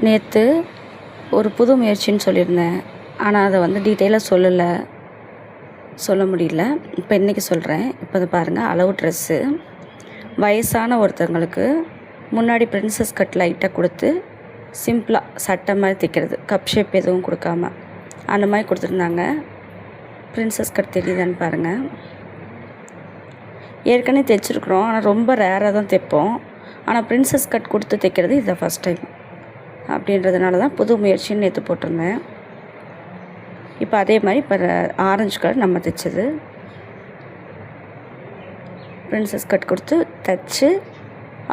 நேற்று ஒரு புது முயற்சின்னு சொல்லியிருந்தேன். ஆனால் அதை வந்து டீட்டெயிலாக சொல்ல முடியல. இப்போ இன்றைக்கி சொல்கிறேன். இப்போ அதை பாருங்கள், அளவு ட்ரெஸ்ஸு வயசான ஒருத்தவங்களுக்கு முன்னாடி பிரின்சஸ் கட் லைட்டாக கொடுத்து சிம்பிளாக சட்டை மாதிரி தைக்கிறது, கப் ஷேப் எதுவும் கொடுக்காம அந்த மாதிரி கொடுத்துருந்தாங்க. பிரின்சஸ் கட் தெரியுதான்னு பாருங்கள். ஏற்கனவே தைச்சிருக்குறோம், ஆனால் ரொம்ப ரேராக தான் தைப்போம். ஆனால் பிரின்சஸ் கட் கொடுத்து தைக்கிறது இதுதான் ஃபஸ்ட் டைம். அப்படின்றதுனால தான் புது முயற்சின்னு நேற்று போட்டிருந்தேன். இப்போ அதே மாதிரி இப்போ ஆரஞ்சு கலர் நம்ம தைச்சது பிரின்சஸ் கட் கொடுத்து தைச்சி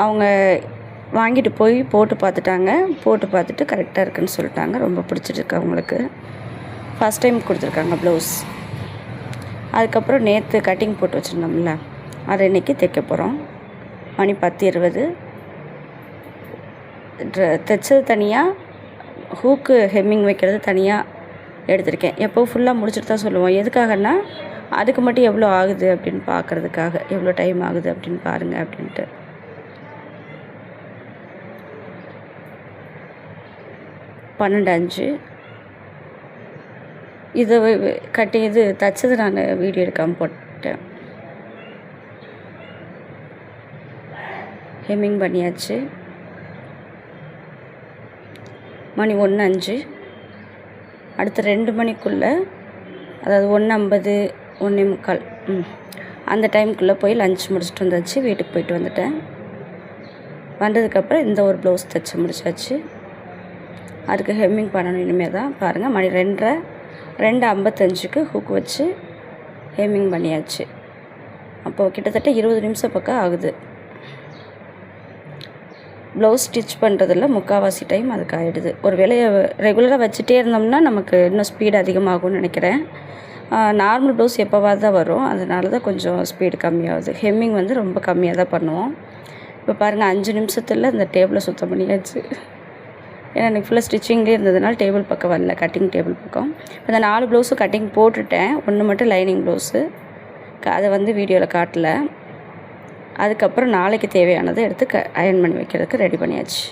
அவங்க வாங்கிட்டு போய் போட்டு பார்த்துட்டாங்க. போட்டு பார்த்துட்டு கரெக்டாக இருக்குதுன்னு சொல்லிட்டாங்க. ரொம்ப பிடிச்சிருக்கு அவங்களுக்கு. ஃபஸ்ட் டைம் கொடுத்துருக்காங்க ப்ளவுஸ். அதுக்கப்புறம் நேற்று கட்டிங் போட்டு வச்சுருந்தோம்ல, அதை இன்றைக்கி தைக்க போகிறோம். மணி 10:20. தைச்சது தனியாக, ஹூக்கு ஹெம்மிங் வைக்கிறது தனியாக எடுத்திருக்கேன். எப்போ ஃபுல்லாக முடிச்சுட்டு தான் சொல்லுவோம். எதுக்காகன்னா அதுக்கு மட்டும் எவ்வளோ ஆகுது அப்படின்னு பார்க்குறதுக்காக, எவ்வளோ டைம் ஆகுது அப்படின்னு பாருங்கள் அப்படின்ட்டு. $12.05. இது தைச்சது நான் வீடியோ எடுக்காமல் போட்டேன். ஹெம்மிங் பண்ணியாச்சு. மணி 1:05. அடுத்த 2 மணிக்குள்ளே, அதாவது 1:50 1:45 அந்த டைமுக்குள்ளே போய் லஞ்ச் முடிச்சுட்டு வந்தாச்சு. வீட்டுக்கு போயிட்டு வந்துட்டேன். வந்ததுக்கப்புறம் இந்த ஒரு ப்ளவுஸ் தைச்சி முடிச்சாச்சு. அதுக்கு ஹெம்மிங் பண்ணணும் இனிமேல் தான். பாருங்கள், மணி 2:30. 2:55க்கு ஹூக் வச்சு ஹெம்மிங் பண்ணியாச்சு. அப்போது கிட்டத்தட்ட 20 நிமிஷம் பக்கம் ஆகுது. ப்ளவுஸ் ஸ்டிச் பண்ணுறதில் முக்கால்வாசி டைம் அதுக்கு ஆகிடுது. ஒரு வேலையை ரெகுலராக வச்சுட்டே இருந்தோம்னா நமக்கு இன்னும் ஸ்பீடு அதிகமாகும்னு நினைக்கிறேன். நார்மல் ப்ளவுஸ் எப்போவாது தான் வரும், அதனால தான் கொஞ்சம் ஸ்பீடு கம்மியாகுது. ஹெம்மிங் வந்து ரொம்ப கம்மியாக தான் பண்ணுவோம். இப்போ பாருங்கள், 5 நிமிஷத்தில் இந்த டேபிளை சுத்தம் பண்ணியாச்சு. ஏன்னா எனக்கு ஃபுல்லாக ஸ்டிச்சிங்லேயே இருந்ததுனால டேபிள் பக்கம் வரல, கட்டிங் டேபிள் பக்கம். இப்போ இந்த 4 ப்ளவுஸும் கட்டிங் போட்டுட்டேன். 1 மட்டும் லைனிங் ப்ளவுஸு, அதை வந்து வீடியோவில் காட்டலை. அதுக்கப்புறம் நாளைக்கு தேவையானதை எடுத்து அயர்ன் பண்ணி வைக்கிறதுக்கு ரெடி பண்ணியாச்சு.